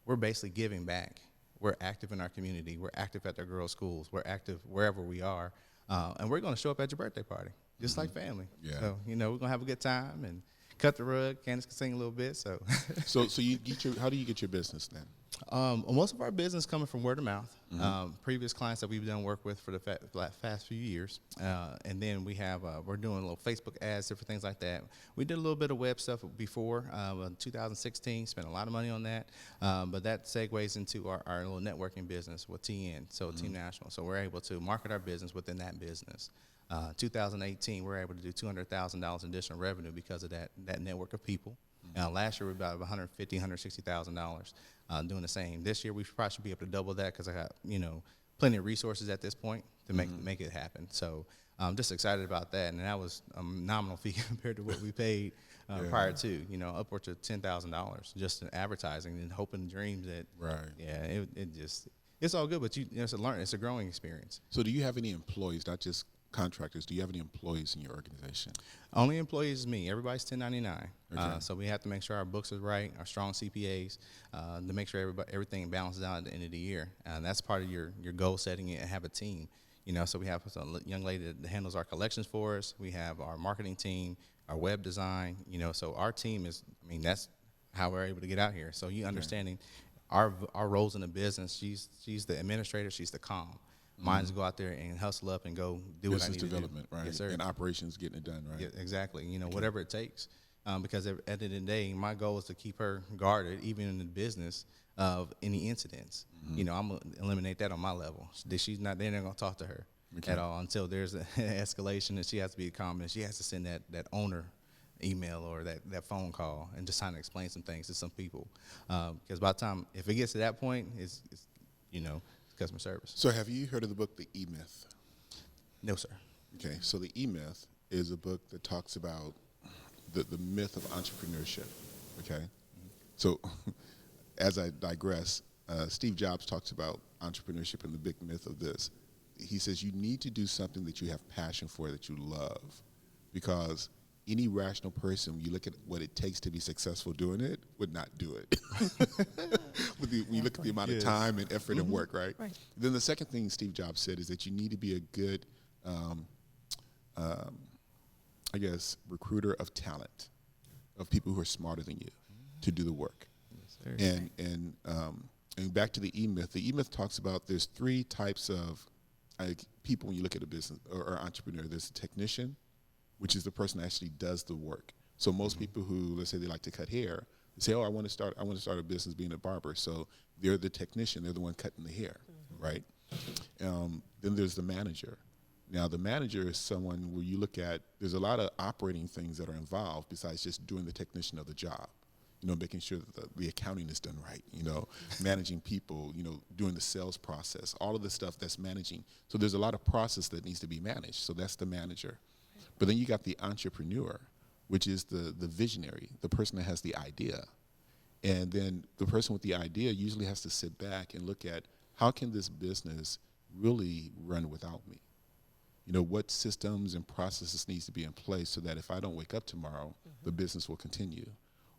we're basically giving back. We're active in our community. We're active at the girls' schools. We're active wherever we are, and we're going to show up at your birthday party, just like family. Yeah. So we're going to have a good time and cut the rug. Candace can sing a little bit. So you get how do you get your business then? Most of our business coming from word of mouth. Previous clients that we've done work with for the past few years, and then we have we're doing little Facebook ads, different things like that. We did a little bit of web stuff before 2016. Spent a lot of money on that, but that segues into our little networking business with TN, so Team National. So we're able to market our business within that business. 2018, we're able to do $200,000 additional revenue because of that network of people. Last year, we were about $150,000, $160,000 doing the same. This year, we probably should be able to double that because I got plenty of resources at this point to make it happen. So I'm just excited about that, and that was a nominal fee compared to what we paid prior to, upwards of $10,000 just in advertising and hoping and dreams that. Right. Yeah, it's all good, but it's a growing experience. So do you have any employees, not just contractors? Do you have any employees in your organization? Only employees is me. Everybody's 1099. Okay. So we have to make sure our books are right, our strong CPAs, to make sure everything balances out at the end of the year. And that's part of your goal setting and have a team. So we have a young lady that handles our collections for us. We have our marketing team, our web design. So our team is. That's how we're able to get out here. So you understanding our roles in the business. She's the administrator. She's the comm. Mine is go out there and hustle up and go do what I need to do. Business development, right? Yes, sir. And operations, getting it done, right? Yeah, exactly. Whatever it takes. Because at the end of the day, my goal is to keep her guarded, even in the business of any incidents. I'm going to eliminate that on my level. They're not going to talk to her at all until there's an escalation and she has to be calm and she has to send that owner email or that phone call and just trying to explain some things to some people. Because by the time, if it gets to that point, it's customer service. So have you heard of the book, The E-Myth? No, sir. Okay, so The E-Myth is a book that talks about the myth of entrepreneurship, okay? So as I digress, Steve Jobs talks about entrepreneurship and the big myth of this. He says you need to do something that you have passion for, that you love, because any rational person, when you look at what it takes to be successful doing it, would not do it. When you look at the amount of time and effort and work, right? Then the second thing Steve Jobs said is that you need to be a good, I guess, recruiter of talent, of people who are smarter than you to do the work. And back to the E-Myth. The E-Myth talks about there's 3 types of people when you look at a business or entrepreneur. There's a technician, which is the person that actually does the work. So most people who, let's say they like to cut hair, they say, oh, I want to start a business being a barber. So they're the technician. They're the one cutting the hair, right? Then there's the manager. Now, the manager is someone where you look at, there's a lot of operating things that are involved besides just doing the technician of the job. Making sure that the accounting is done right, managing people, doing the sales process, all of the stuff that's managing. So there's a lot of process that needs to be managed. So that's the manager. But then you got the entrepreneur, which is the visionary, the person that has the idea. And then the person with the idea usually has to sit back and look at, how can this business really run without me? What systems and processes needs to be in place so that if I don't wake up tomorrow, the business will continue.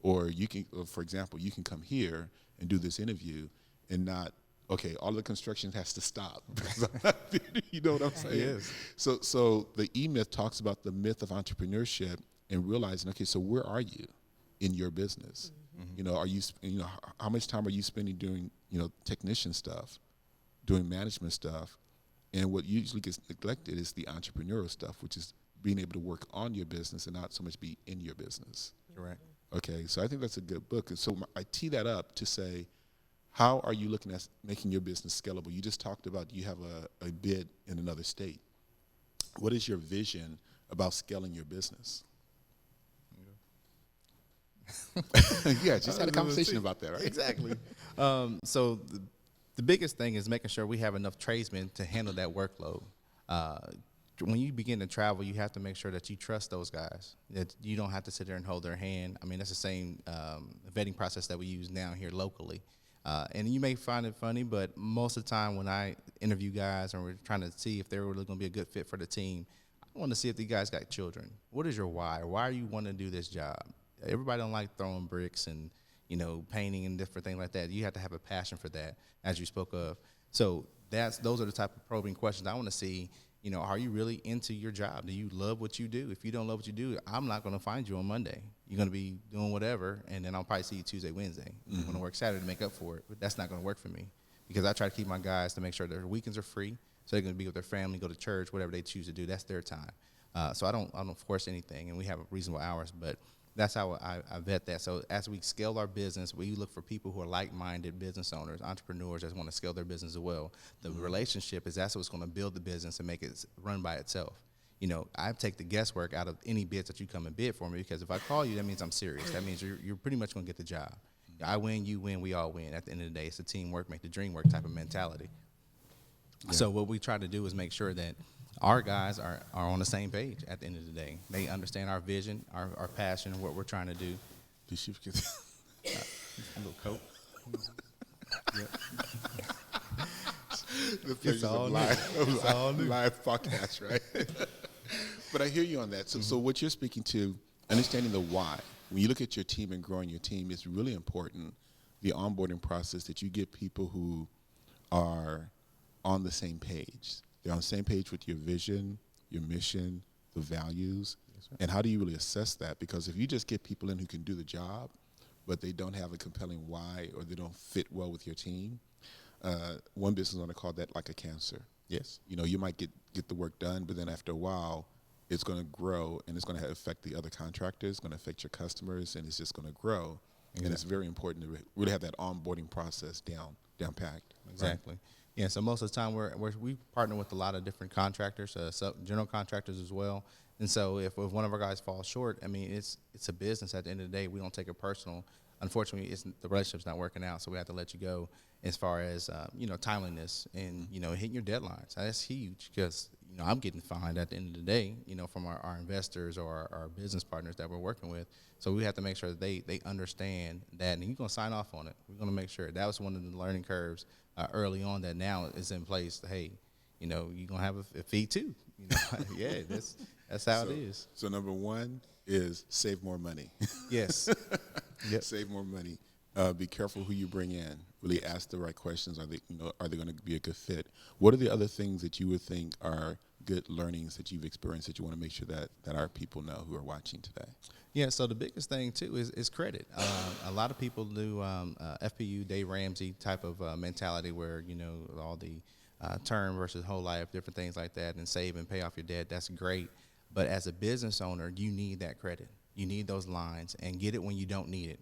Or you can, for example, you can come here and do this interview and not, okay, all the construction has to stop. You know what I'm saying? Yes. So the E-Myth talks about the myth of entrepreneurship and realizing, okay, so where are you in your business? Are you, how much time are you spending doing, technician stuff, doing management stuff? And what usually gets neglected is the entrepreneurial stuff, which is being able to work on your business and not so much be in your business. Correct. Okay, so I think that's a good book. And so I tee that up to say, how are you looking at making your business scalable? You just talked about you have a bid in another state. What is your vision about scaling your business? Yeah, just had a conversation about that, right? Exactly. So the biggest thing is making sure we have enough tradesmen to handle that workload. When you begin to travel, you have to make sure that you trust those guys, that you don't have to sit there and hold their hand. I mean, that's the same vetting process that we use now here locally. And you may find it funny, but most of the time when I interview guys and we're trying to see if they're really going to be a good fit for the team, I want to see if the guys got children. What is your why? Why are you wanting to do this job? Everybody don't like throwing bricks and, painting and different things like that. You have to have a passion for that, as you spoke of. So those are the type of probing questions I want to see. Are you really into your job? Do you love what you do? If you don't love what you do, I'm not going to find you on Monday. You're going to be doing whatever, and then I'll probably see you Tuesday, Wednesday. I'm going to work Saturday to make up for it, but that's not going to work for me because I try to keep my guys to make sure their weekends are free, so they're going to be with their family, go to church, whatever they choose to do. That's their time. So I don't force anything, and we have reasonable hours, but that's how I vet that. So as we scale our business, we look for people who are like-minded business owners, entrepreneurs that want to scale their business as well. The relationship is that's what's going to build the business and make it run by itself. I take the guesswork out of any bids that you come and bid for me because if I call you, that means I'm serious. That means you're pretty much going to get the job. I win, you win, we all win. At the end of the day, it's a teamwork, make the dream work type of mentality. Yeah. So what we try to do is make sure that our guys are on the same page at the end of the day. They understand our vision, our passion, what we're trying to do. Did you get A little coat. Yep. The pleasures of live podcast, right? But I hear you on that. So what you're speaking to, understanding the why. When you look at your team and growing your team, it's really important, the onboarding process, that you get people who are on the same page. They're on the same page with your vision, your mission, the values. Yes, and how do you really assess that? Because if you just get people in who can do the job, but they don't have a compelling why or they don't fit well with your team, one business owner called that like a cancer. Yes. You might get the work done, but then after a while, it's going to grow and it's going to affect the other contractors, it's going to affect your customers, and it's just going to grow. Exactly. And it's very important to really have that onboarding process down packed. Exactly. Right? Yeah, so most of the time we partner with a lot of different contractors, general contractors as well. And so if one of our guys falls short, I mean, it's a business at the end of the day. We don't take it personal. Unfortunately, the relationship's not working out, so we have to let you go as far as, timeliness and, hitting your deadlines. That's huge because, I'm getting fined at the end of the day, from our investors or our business partners that we're working with. So we have to make sure that they understand that, and you're going to sign off on it. We're going to make sure. That was one of the learning curves early on that now is in place. Hey, you're going to have a fee too. Yeah, that's how it is. So number one is save more money. Yes. Yep. Save more money. Be careful who you bring in. Really ask the right questions. Are they going to be a good fit? What are the other things that you would think are good learnings that you've experienced that you want to make sure that our people know who are watching today? Yeah, so the biggest thing, too, is credit. A lot of people do FPU, Dave Ramsey type of mentality where, all the term versus whole life, different things like that, and save and pay off your debt. That's great. But as a business owner, you need that credit. You need those lines, and get it when you don't need it.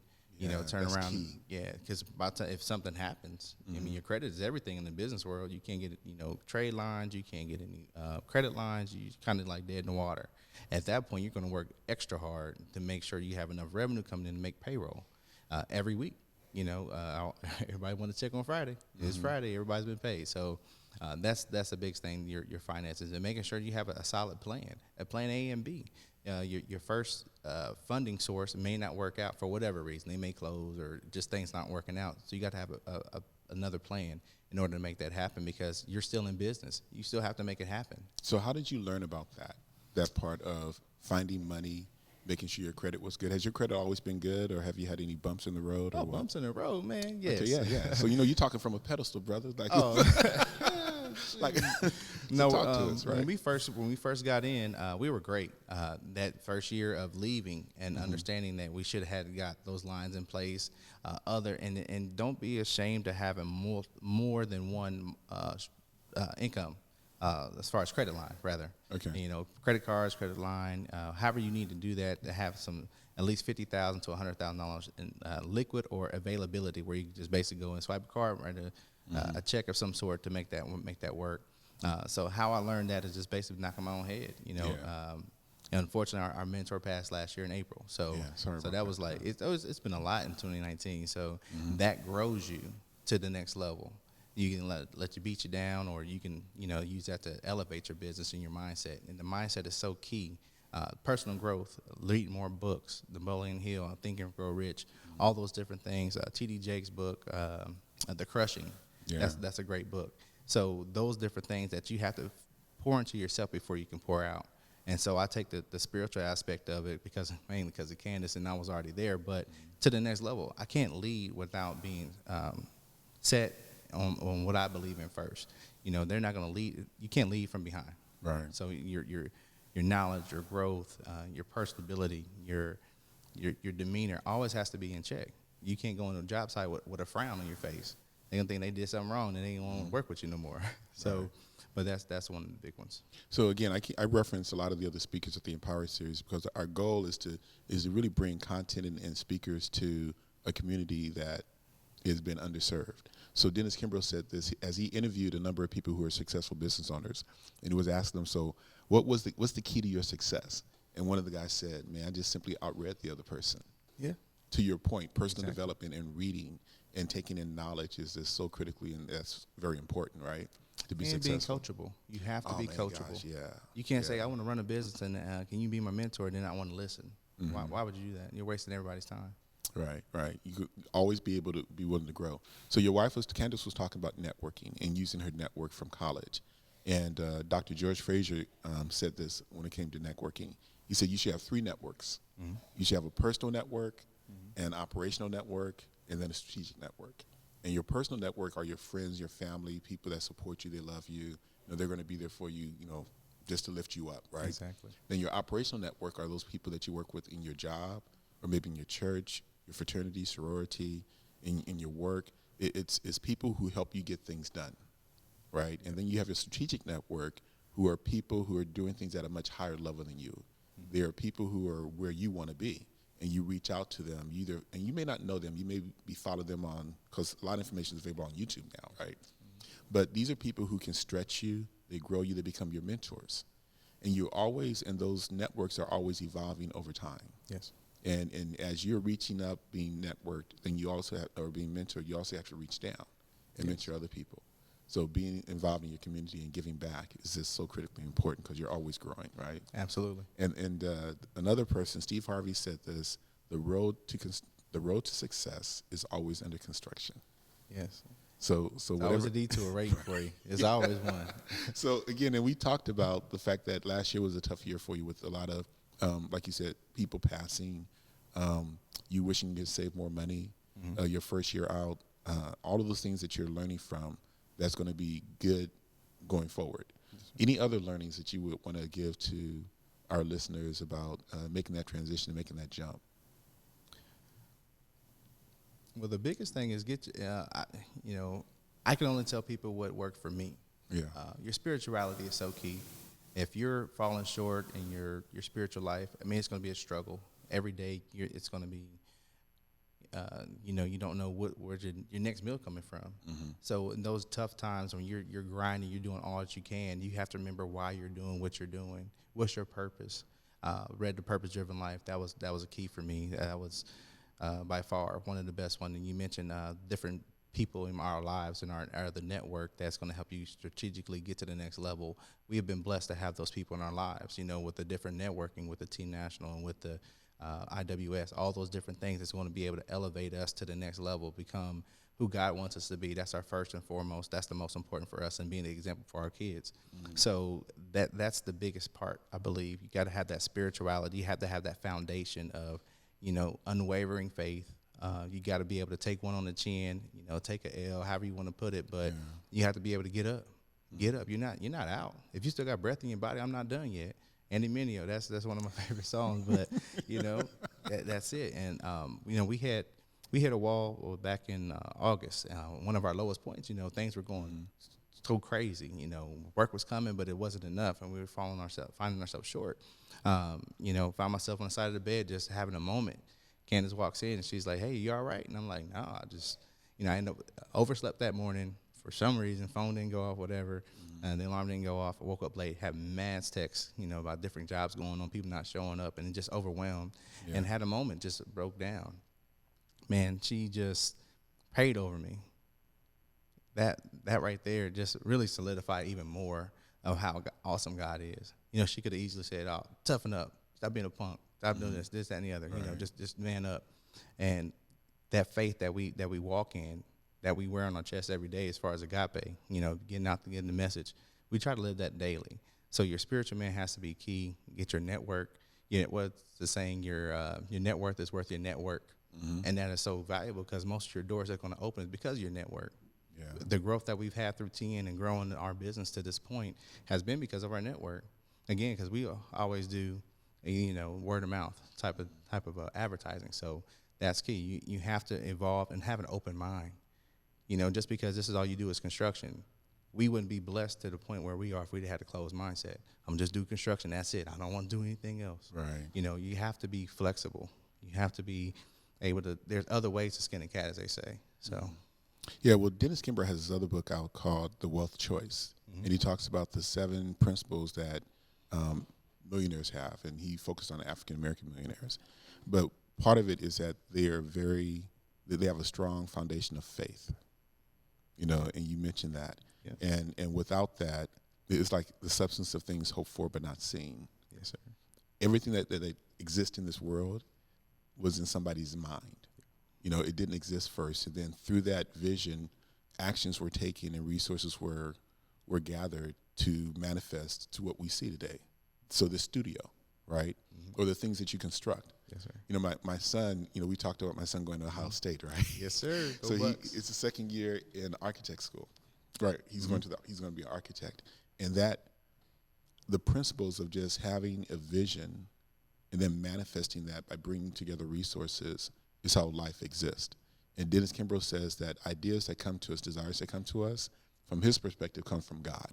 Turn that's around. key. Yeah, because if something happens, I mean, your credit is everything in the business world. You can't get, trade lines. You can't get any credit lines. You kind of like dead in the water. At that point, you're going to work extra hard to make sure you have enough revenue coming in to make payroll every week. Everybody want to check on Friday. It's Friday. Everybody's been paid. So that's a big thing, your finances, and making sure you have a solid plan, a plan A and B. Your first funding source may not work out for whatever reason. They may close or just things not working out. So you got to have another plan in order to make that happen, because you're still in business. You still have to make it happen. So how did you learn about that part of finding money, making sure your credit was good? Has your credit always been good, or have you had any bumps in the road? Oh, bumps in the road, man. Yes. Okay, yeah. So you're talking from a pedestal, brother. Like, like no. Talk to us, right? When we first got in, we were great. That first year of leaving and understanding that we should have got those lines in place. And don't be ashamed to having more than one income. As far as credit line, rather. Okay. Credit cards, credit line, however you need to do that, to have at least $50,000 to $100,000 in liquid or availability, where you can just basically go and swipe a card, write a check of some sort to make that work. So how I learned that is just basically knocking my own head. Unfortunately, our mentor passed last year in April. So that was like it's been a lot in 2019. So that grows you to the next level. You can let you beat you down, or you can use that to elevate your business and your mindset. And the mindset is so key. Personal growth, read more books, The Bowling Hill, Think and Grow Rich, all those different things. T.D. Jakes' book, The Crushing, that's a great book. So those different things that you have to pour into yourself before you can pour out. And so I take the spiritual aspect of it mainly because of Candace, and I was already there. But to the next level, I can't lead without being set on what I believe in first. They're not going to lead. You can't lead from behind. Right. So your knowledge, your growth, your personability, your demeanor always has to be in check. You can't go on a job site with a frown on your face. They're going to think they did something wrong, and they don't want to work with you no more. So, right. But that's one of the big ones. So again, I reference a lot of the other speakers at the Empower Series because our goal is to really bring content and speakers to a community that has been underserved. So Dennis Kimbrough said this as he interviewed a number of people who are successful business owners, and he was asking them, so what's the key to your success? And one of the guys said, man, I just simply outread the other person. Yeah. To your point, personal development and reading and taking in knowledge is just so critically, and that's very important, right? To be successful. Being coachable. You have to be coachable. Gosh, yeah. You can't say, I want to run a business, and can you be my mentor, and then I want to listen. Mm-hmm. Why would you do that? You're wasting everybody's time. Right. You could always be able to be willing to grow. So your wife, Candace, was talking about networking and using her network from college. And Dr. George Fraser said this when it came to networking. He said you should have 3 networks. Mm-hmm. You should have a personal network, an operational network, and then a strategic network. And your personal network are your friends, your family, people that support you, they love you. They're going to be there for you, just to lift you up, right? Exactly. Then your operational network are those people that you work with in your job or maybe in your church, your fraternity, sorority, in your work. It's people who help you get things done, right? And then you have your strategic network, who are people who are doing things at a much higher level than you. Mm-hmm. They are people who are where you want to be, and you reach out to them. And you may not know them. You may be follow them on, because a lot of information is available on YouTube now, right? Mm-hmm. But these are people who can stretch you, they grow you, they become your mentors. And and those networks are always evolving over time. Yes. And as you're reaching up, being networked, then you also being mentored, you also have to reach down and mentor other people. So being involved in your community and giving back is just so critically important because you're always growing, right? Absolutely. And another person, Steve Harvey, said this: the road to success is always under construction. Yes. So whatever. Always a detour waiting for you. There's always one. So again, and we talked about the fact that last year was a tough year for you with a lot of, like you said, people passing, you wishing you could save more money, your first year out, all of those things that you're learning from, that's going to be good going forward. Any other learnings that you would want to give to our listeners about making that transition and making that jump? Well, the biggest thing is I can only tell people what worked for me. Yeah. Your spirituality is so key. If you're falling short in your spiritual life, I mean, it's going to be a struggle every day. It's going to be, you don't know where's your next meal coming from. Mm-hmm. So in those tough times when you're grinding, you're doing all that you can, you have to remember why you're doing what you're doing. What's your purpose? Read The Purpose-Driven Life. That was a key for me. That was by far one of the best ones. And you mentioned different people in our lives and our the network that's going to help you strategically get to the next level. We have been blessed to have those people in our lives, with the different networking, with the Team National and with the IWS, all those different things that's going to be able to elevate us to the next level, become who God wants us to be. That's our first and foremost. That's the most important for us, and being the example for our kids. Mm-hmm. So that's the biggest part, I believe. You got to have that spirituality. You have to have that foundation of, unwavering faith. You got to be able to take one on the chin, take a L, however you want to put it, but you have to be able to get up. Get up. You're not out. If you still got breath in your body, I'm not done yet. Andy Mineo, that's one of my favorite songs, but that's it. And we hit a wall back in August. One of our lowest points. Things were going so crazy. Work was coming, but it wasn't enough, and we were finding ourselves short. Found myself on the side of the bed, just having a moment. Candace walks in and she's like, "Hey, you all right?" And I'm like, "No, I just, I ended up overslept that morning for some reason. Phone didn't go off, whatever, and the alarm didn't go off. I woke up late, had mad texts, about different jobs going on, people not showing up, and just overwhelmed, and had a moment, just broke down. Man, she just prayed over me. That right there just really solidified even more of how awesome God is. She could have easily said, "Oh, toughen up, stop being a punk. Stop doing this, that, and the other." Right. Just man up. And that faith that we walk in, that we wear on our chest every day, as far as agape, getting out to getting the message, we try to live that daily. So your spiritual man has to be key. Get your network. What's the saying? Your net worth is worth your network, and that is so valuable because most of your doors are going to open is because of your network. Yeah. The growth that we've had through TN and growing our business to this point has been because of our network. Again, because we always do, word of mouth type of advertising. So that's key. You have to evolve and have an open mind. Just because this is all you do is construction, we wouldn't be blessed to the point where we are if we had a closed mindset. I'm just do construction. That's it. I don't want to do anything else. Right. You have to be flexible. You have to be able to. There's other ways to skin a cat, as they say. So. Yeah, well, Dennis Kimbro has this other book out called The Wealth Choice, and he talks about the 7 principles that millionaires have, and he focused on African-American millionaires. But part of it is that they have a strong foundation of faith, and you mentioned that. Yeah. And without that, it's like the substance of things hoped for but not seen. Yes, sir. Everything that exists in this world was in somebody's mind. It didn't exist first, and then through that vision, actions were taken and resources were gathered to manifest to what we see today. So the studio, right, or the things that you construct. Yes, sir. My son. We talked about my son going to Ohio State, right? Yes, sir. So it's the second year in architect school, right? He's going to be an architect, and that the principles of just having a vision and then manifesting that by bringing together resources is how life exists. And Dennis Kimbro says that ideas that come to us, desires that come to us, from his perspective, come from God.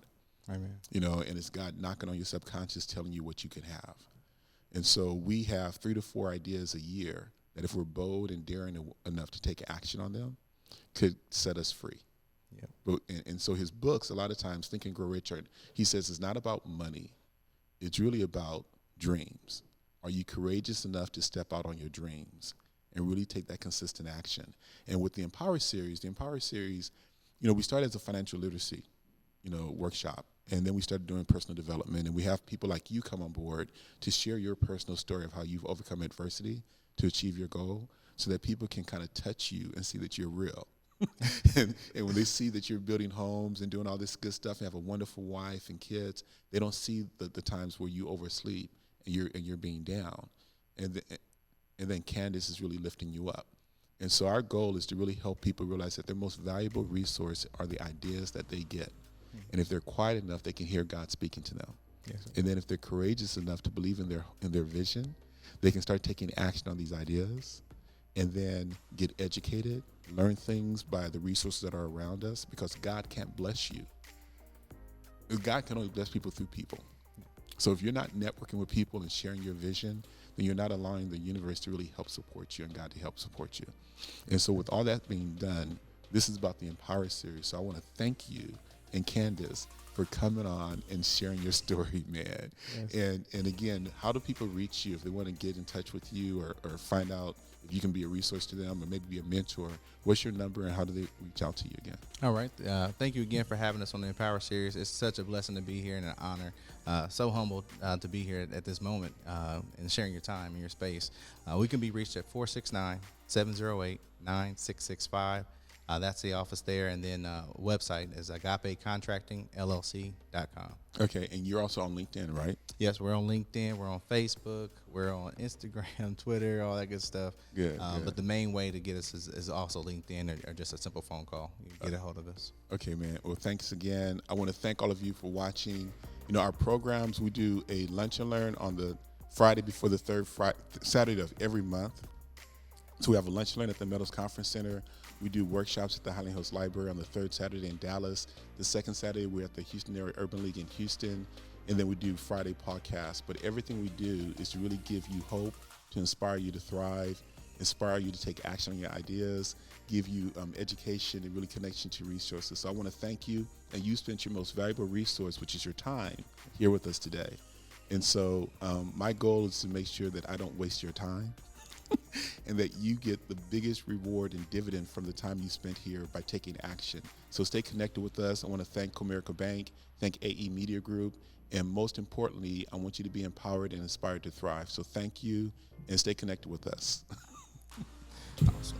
Amen. And it's God knocking on your subconscious, telling you what you can have. And so we have 3 to 4 ideas a year that, if we're bold and daring enough to take action on them, could set us free. Yeah. And so his books, a lot of times, Think and Grow Rich, he says it's not about money. It's really about dreams. Are you courageous enough to step out on your dreams and really take that consistent action? And with the Empower series, we started as a financial literacy, workshop. And then we started doing personal development. And we have people like you come on board to share your personal story of how you've overcome adversity to achieve your goal, so that people can kind of touch you and see that you're real. and when they see that you're building homes and doing all this good stuff and have a wonderful wife and kids, they don't see the times where you oversleep and you're being down. And then Candice is really lifting you up. And so our goal is to really help people realize that their most valuable resource are the ideas that they get And if they're quiet enough, they can hear God speaking to them. Yes, sir. And then if they're courageous enough to believe in their vision, they can start taking action on these ideas and then get educated, learn things by the resources that are around us, because God can't bless you. God can only bless people through people. So if you're not networking with people and sharing your vision, then you're not allowing the universe to really help support you and God to help support you. And so with all that being done, this is about the Empower series. So I want to thank you and Candace for coming on and sharing your story, man. Yes. And again, how do people reach you if they want to get in touch with you or find out if you can be a resource to them or maybe be a mentor? What's your number and how do they reach out to you again? All right. Thank you again for having us on the Empower series. It's such a blessing to be here and an honor. So humbled to be here at this moment and sharing your time and your space. We can be reached at 469-708-9665. That's the office there. And then website is agapecontractingllc.com. Okay. And you're also on LinkedIn, right? Yes, we're on LinkedIn. We're on Facebook. We're on Instagram, Twitter, all that good stuff. Good. But the main way to get us is also LinkedIn or just a simple phone call. You can get a hold of us. Okay, man. Well, thanks again. I want to thank all of you for watching. You know, our programs, we do a lunch and learn on the Friday before the third Saturday of every month. So we have a lunch and learn at the Meadows Conference Center. We do workshops at the Highland Hills Library on the third Saturday in Dallas. The second Saturday, we're at the Houston Area Urban League in Houston. And then we do Friday podcasts. But everything we do is to really give you hope, to inspire you to thrive, inspire you to take action on your ideas, give you education and really connection to resources. So I want to thank you. And you spent your most valuable resource, which is your time, here with us today. And so my goal is to make sure that I don't waste your time. And that you get the biggest reward and dividend from the time you spent here by taking action. So stay connected with us. I want to thank Comerica Bank, thank AE Media Group, and most importantly, I want you to be empowered and inspired to thrive. So thank you, and stay connected with us. Awesome.